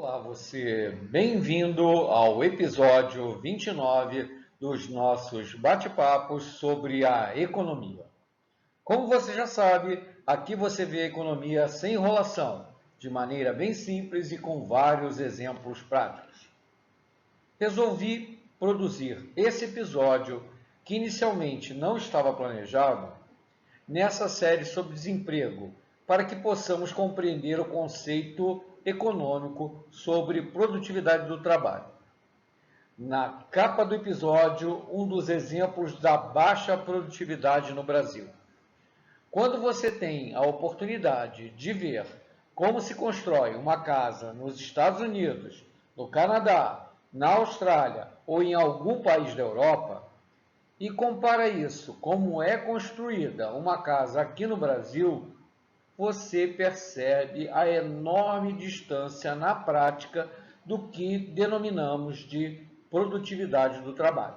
Olá, você. Bem-vindo ao episódio 29 dos nossos bate-papos sobre a economia. Como você já sabe, aqui você vê a economia sem enrolação, de maneira bem simples e com vários exemplos práticos. Resolvi produzir esse episódio, que inicialmente não estava planejado, nessa série sobre desemprego, para que possamos compreender o conceito econômico sobre produtividade do trabalho. Na capa do episódio, um dos exemplos da baixa produtividade no Brasil. Quando você tem a oportunidade de ver como se constrói uma casa nos Estados Unidos, no Canadá, na Austrália ou em algum país da Europa, e compara isso como é construída uma casa aqui no Brasil, você percebe a enorme distância na prática do que denominamos de produtividade do trabalho.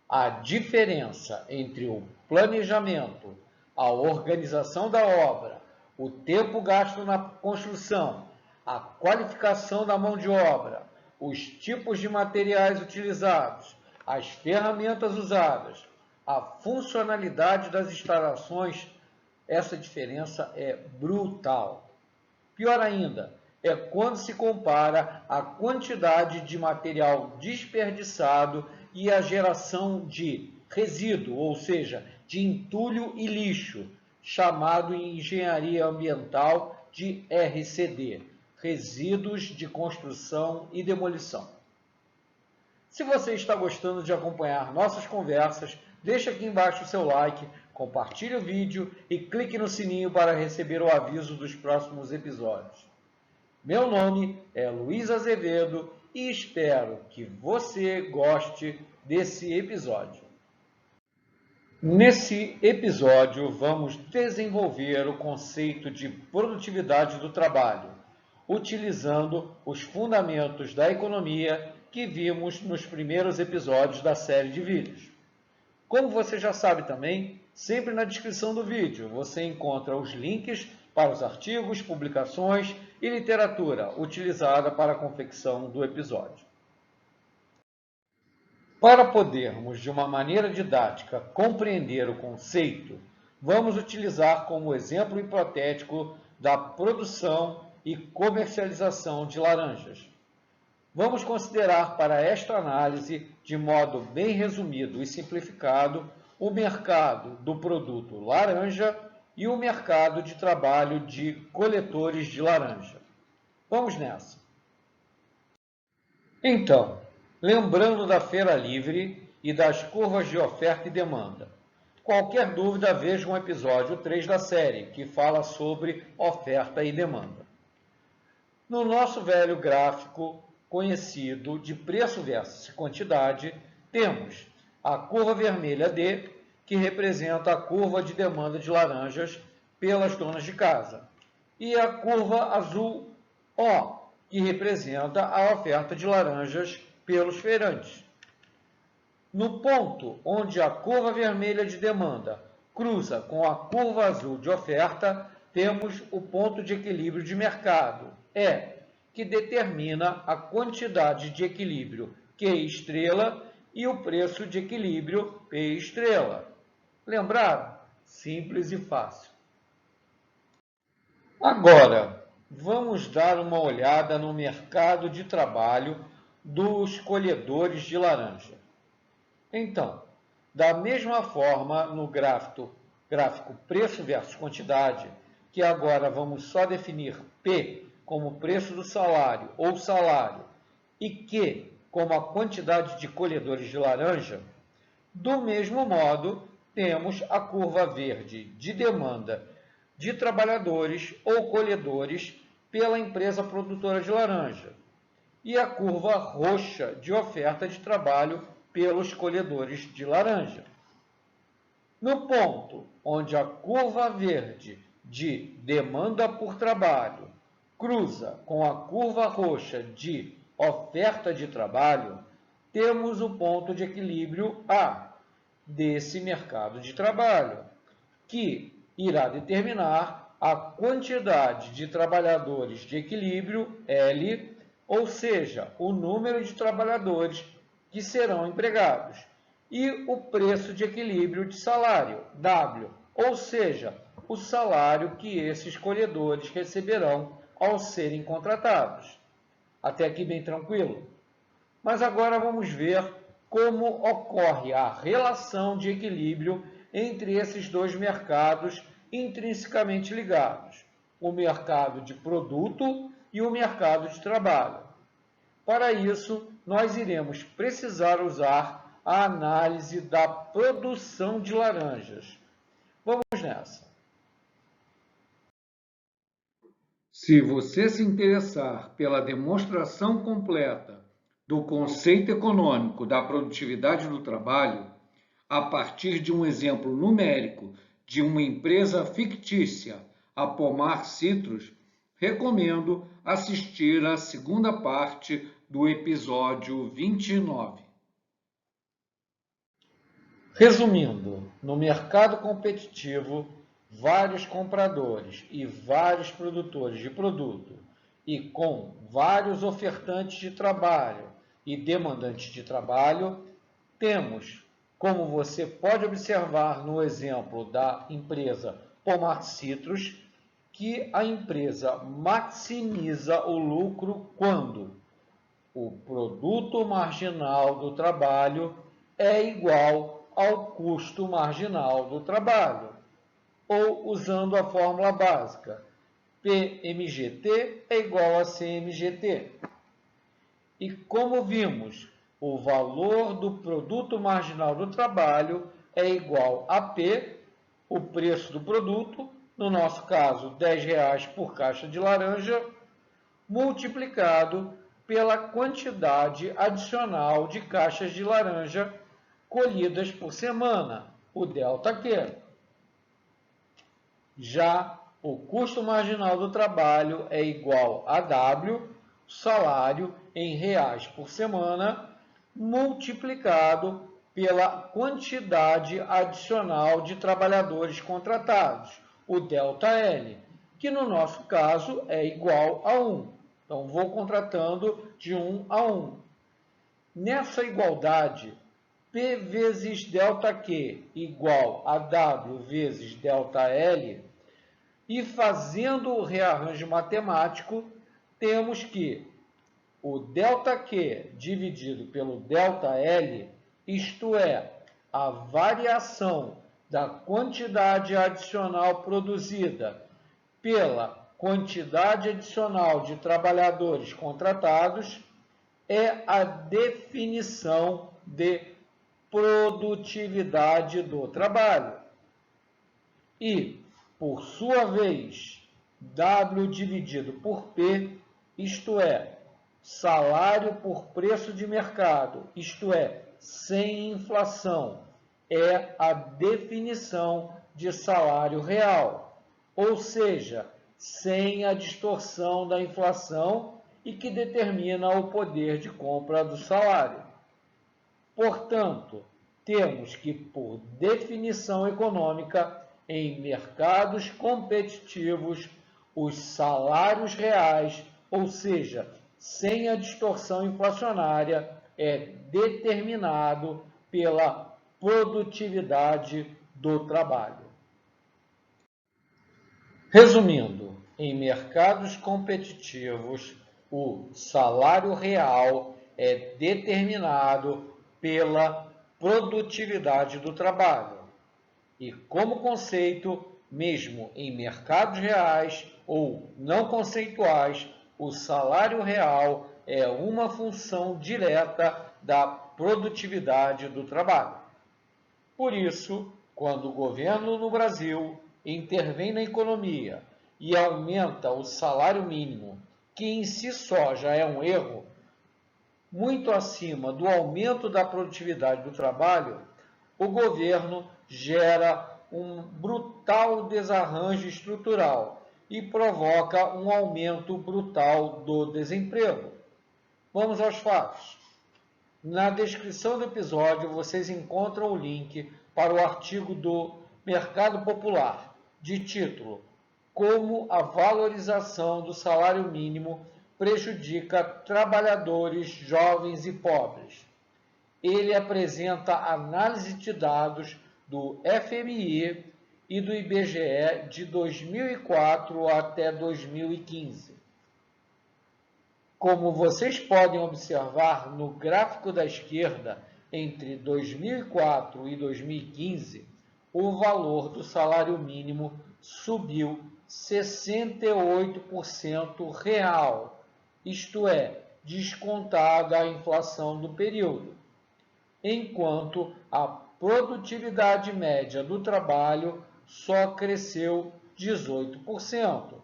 A diferença entre o planejamento, a organização da obra, o tempo gasto na construção, a qualificação da mão de obra, os tipos de materiais utilizados, as ferramentas usadas, a funcionalidade das instalações, essa diferença é brutal. Pior ainda, é quando se compara a quantidade de material desperdiçado e a geração de resíduo, ou seja, de entulho e lixo, chamado em engenharia ambiental de RCD, resíduos de construção e demolição. Se você está gostando de acompanhar nossas conversas, deixe aqui embaixo o seu like, compartilhe o vídeo e clique no sininho para receber o aviso dos próximos episódios. Meu nome é Luiz Azevedo e espero que você goste desse episódio. Nesse episódio, vamos desenvolver o conceito de produtividade do trabalho, utilizando os fundamentos da economia que vimos nos primeiros episódios da série de vídeos. Como você já sabe também, sempre na descrição do vídeo você encontra os links para os artigos, publicações e literatura utilizada para a confecção do episódio. Para podermos, de uma maneira didática, compreender o conceito, vamos utilizar como exemplo hipotético da produção e comercialização de laranjas. Vamos considerar para esta análise, de modo bem resumido e simplificado, o mercado do produto laranja e o mercado de trabalho de coletores de laranja. Vamos nessa. Então, lembrando da Feira Livre e das curvas de oferta e demanda. Qualquer dúvida, veja um episódio 3 da série, que fala sobre oferta e demanda. No nosso velho gráfico conhecido de preço versus quantidade, temos a curva vermelha D, que representa a curva de demanda de laranjas pelas donas de casa, e a curva azul O, que representa a oferta de laranjas pelos feirantes. No ponto onde a curva vermelha de demanda cruza com a curva azul de oferta, temos o ponto de equilíbrio de mercado, E, que determina a quantidade de equilíbrio Q estrela e o preço de equilíbrio P estrela. Lembraram? Simples e fácil. Agora, vamos dar uma olhada no mercado de trabalho dos colhedores de laranja. Então, da mesma forma, no gráfico preço versus quantidade, que agora vamos só definir P como preço do salário ou salário e Q como a quantidade de colhedores de laranja, do mesmo modo, temos a curva verde de demanda de trabalhadores ou colhedores pela empresa produtora de laranja e a curva roxa de oferta de trabalho pelos colhedores de laranja. No ponto onde a curva verde de demanda por trabalho cruza com a curva roxa de oferta de trabalho, temos o ponto de equilíbrio A desse mercado de trabalho, que irá determinar a quantidade de trabalhadores de equilíbrio, L, ou seja, o número de trabalhadores que serão empregados, e o preço de equilíbrio de salário, W, ou seja, o salário que esses colhedores receberão ao serem contratados. Até aqui bem tranquilo? Mas agora vamos ver como ocorre a relação de equilíbrio entre esses dois mercados intrinsecamente ligados, o mercado de produto e o mercado de trabalho. Para isso, nós iremos precisar usar a análise da produção de laranjas. Vamos nessa. Se você se interessar pela demonstração completa do conceito econômico da produtividade do trabalho, a partir de um exemplo numérico de uma empresa fictícia, a Pomar Citrus, recomendo assistir à segunda parte do episódio 29. Resumindo, no mercado competitivo, vários compradores e vários produtores de produto, e com vários ofertantes de trabalho e demandantes de trabalho, temos, como você pode observar no exemplo da empresa Pomar Citrus, que a empresa maximiza o lucro quando o produto marginal do trabalho é igual ao custo marginal do trabalho, ou usando a fórmula básica, PMGT é igual a CMGT. E como vimos, o valor do produto marginal do trabalho é igual a P, o preço do produto, no nosso caso R$10 por caixa de laranja, multiplicado pela quantidade adicional de caixas de laranja colhidas por semana, o ΔQ. Já o custo marginal do trabalho é igual a W, salário em reais por semana, multiplicado pela quantidade adicional de trabalhadores contratados, o ΔL, que no nosso caso é igual a 1. Então, vou contratando de 1 a 1. Nessa igualdade, P vezes ΔQ igual a W vezes ΔL, e fazendo o rearranjo matemático, temos que o ΔQ dividido pelo ΔL, isto é, a variação da quantidade adicional produzida pela quantidade adicional de trabalhadores contratados, é a definição de produtividade do trabalho. E, por sua vez, W dividido por P, isto é, salário por preço de mercado, isto é, sem inflação, é a definição de salário real, ou seja, sem a distorção da inflação e que determina o poder de compra do salário. Portanto, temos que, por definição econômica, em mercados competitivos, os salários reais, ou seja, sem a distorção inflacionária, é determinado pela produtividade do trabalho. Resumindo, em mercados competitivos, o salário real é determinado pela produtividade do trabalho. E como conceito, mesmo em mercados reais ou não conceituais, o salário real é uma função direta da produtividade do trabalho. Por isso, quando o governo no Brasil intervém na economia e aumenta o salário mínimo, que em si só já é um erro, muito acima do aumento da produtividade do trabalho, o governo gera um brutal desarranjo estrutural e provoca um aumento brutal do desemprego. Vamos aos fatos. Na descrição do episódio vocês encontram o link para o artigo do Mercado Popular, de título como a valorização do salário mínimo prejudica trabalhadores jovens e pobres. Ele apresenta análise de dados do FMI e do IBGE de 2004 até 2015. Como vocês podem observar no gráfico da esquerda, entre 2004 e 2015, o valor do salário mínimo subiu 68% real, isto é, descontada a inflação do período, enquanto a produtividade média do trabalho só cresceu 18%.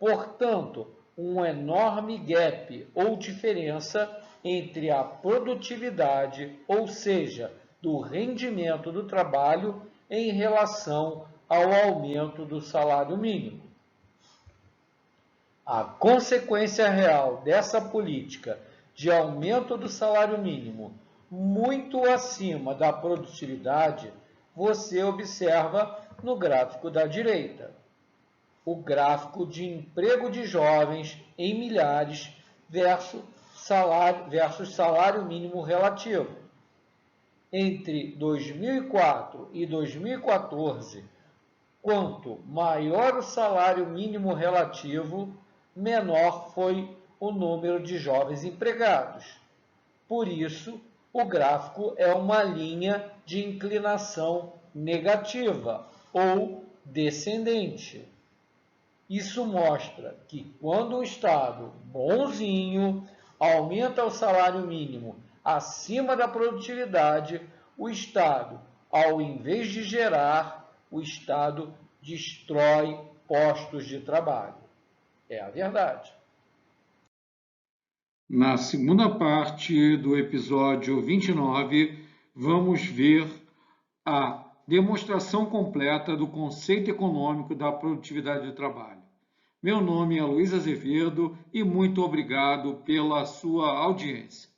Portanto, um enorme gap ou diferença entre a produtividade, ou seja, do rendimento do trabalho, em relação ao aumento do salário mínimo. A consequência real dessa política de aumento do salário mínimo muito acima da produtividade, você observa no gráfico da direita. O gráfico de emprego de jovens em milhares versus salário mínimo relativo. Entre 2004 e 2014, quanto maior o salário mínimo relativo, menor foi o número de jovens empregados. Por isso, o gráfico é uma linha de inclinação negativa ou descendente. Isso mostra que quando o Estado, bonzinho, aumenta o salário mínimo acima da produtividade, o Estado, ao invés de gerar, o Estado destrói postos de trabalho. É a verdade. Na segunda parte do episódio 29, vamos ver a demonstração completa do conceito econômico da produtividade do trabalho. Meu nome é Luiz Azevedo e muito obrigado pela sua audiência.